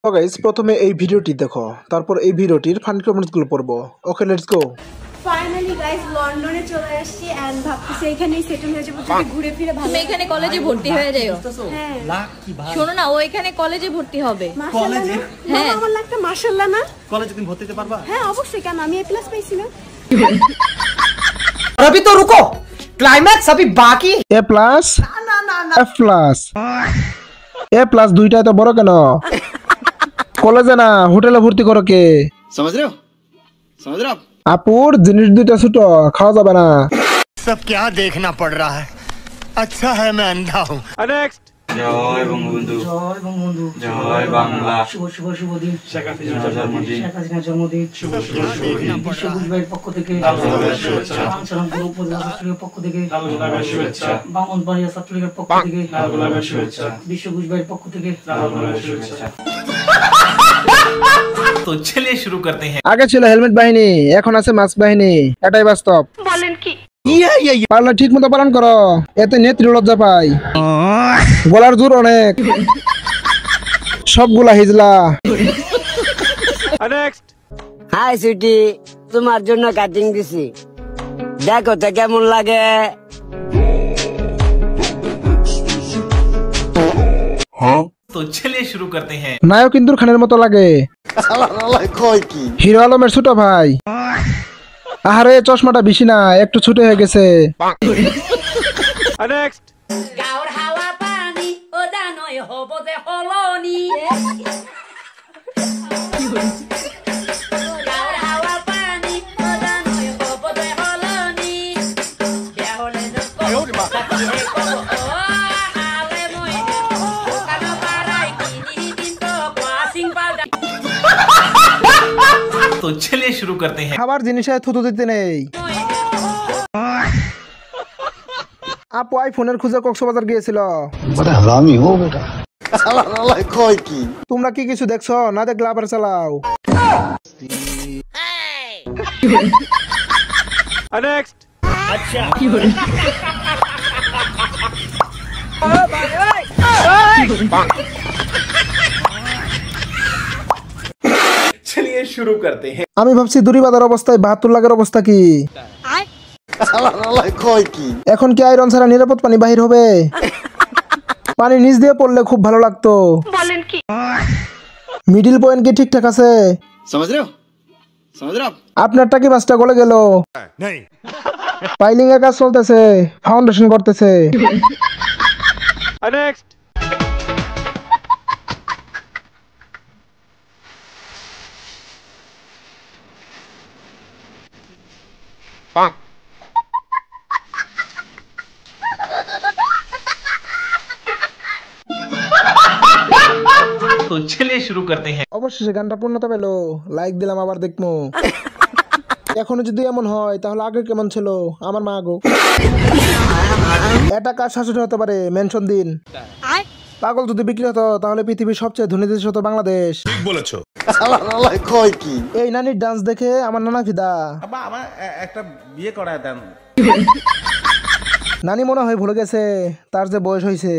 তো গাইস প্রথমে এই ভিডিওটি দেখো, তারপর এই ভিডিওটির ফানি কমেন্টসগুলো পড়বো। Okay let's go. Finally guys লন্ডনে চলে আসছি এন্ড ভাবতেছি এখানেই সেটেল হয়ে যাব, যদি ঘুরে ফিরে ভালো। তুমি এখানে কলেজে ভর্তি হয়ে যাও। হ্যাঁ লাখ কি ভাই, শোনো না, ও এখানে কলেজে ভর্তি হবে। কলেজে? হ্যাঁ আমার লাগটা মাশাআল্লাহ না। কলেজে তুমি ভর্তি হতে পারবা? হ্যাঁ অবশ্যই, কেন আমি A+ পাইছি না। अभी तो रुको, क्लाइमैक्स अभी बाकी। A+? F+? A+ দুইটাই তো বড় কেন? কলেজে না হোটেলে ভর্তি করো কে? समझ रहे हो आप? আপুর জিনিস দুইটা ছোট, খাওয়া যাবে না। सब क्या देखना पड़ रहा है, अच्छा है मैं अंधा हूँ। नेक्स्ट। জয় বঙ্গবন্ধু, জয় বঙ্গবন্ধু, জয় বাংলা, শুভ শুভ শুভ দিন। শেখ হাসিনার জন্মদিন, শেখ হাসিনার জন্মদিন, শুভ শুভ শুভ দিন। বিশ্বগুজ ভাইয়ের পক্ষ থেকে, শুভেচ্ছা, রামচরণপুর উপজেলা ছাত্রলীগের পক্ষ থেকে, শুভেচ্ছা, ব্রাহ্মণবাড়িয়া ছাত্রলীগের পক্ষ থেকে, শুভেচ্ছা, বিশ্বগুজ ভাইয়ের পক্ষ থেকে, শুভেচ্ছা। तो चलिए शुरू करते हैं। আগে ছিল হেলমেট বাহিনী, এখন আছে মাস্ক বাহিনী, এটাই বাস্তব। বলেন কি? পারলে ঠিক মতো পালন করো, এতে নেত্রী লজ্জা পাই। গলার জোর অনেক, সবগুলা হিজলা। नेक्स्ट। হাই সুইটি, তোমার জন্য কাটিং দিছি, দেখো তো কেমন লাগে। तो चलिए शुरू करते हैं। নায়ক ইন্দুর খানের মতো লাগে। হিরো আলমের ছোট ভাই। আহারে চশমাটা বেশি না, একটু ছোট হয়ে গেছে। नेक्स्ट। গাওর হাওয়া পানি ও দানই হব যে হলনি। গাওর হাওয়া পানি ও দানই হব যে হলনি। বিয়াহলে तो चलिए शुरू करते हैं। খাবার জিনিসে থুতু দিতে নেই। আপু আইফোনের খুঁজে কক্সবাজার গিয়েছিল। তোমরা কি কিছু দেখছো? না দেখলে আবার চালাও। नेक्स्ट। चलिए शुरू करते हैं। আমি ভাবছি দড়ি বাঁধার অবস্থায় ৭২ লাখের অবস্থা কি? এখন কি আয়রন ছাড়া নিরাপদ পানি বাহির হবে? পানি নিচ দিয়ে পড়লে খুব ভালো লাগতো। বলেন কি? মিডিল পয়েন্ট কি ঠিকঠাক আছে? समझ रहे हो आप? আপনারটা কি মাছটা গলে গেল? नहीं। পাইলিং এর কাজ চলতেছে, ফাউন্ডেশন করতেছে। नेक्स्ट। तो चलिए शुरू करते हैं। অবশেষে গানটা পূর্ণতা পেল, লাইক দিলাম, আবার দেখবো। এখনো যদি এমন হয় তাহলে আগে কেমন ছিল আমার মা গো। এটা কার শাশুড়ি হতে পারে? মেনশন দিন। পাগল যদি বিক্রি হতো তাহলে পৃথিবীর সবচেয়ে ধনী দেশ হতো বাংলাদেশ। ठीक बोलेছো। এই নানির ডান্স দেখে আমার নানা ফিদা। আমার একটা বিয়ে করায় দেন। নানি মনে হয় ভুলে গেছে তার যে বয়স হয়েছে।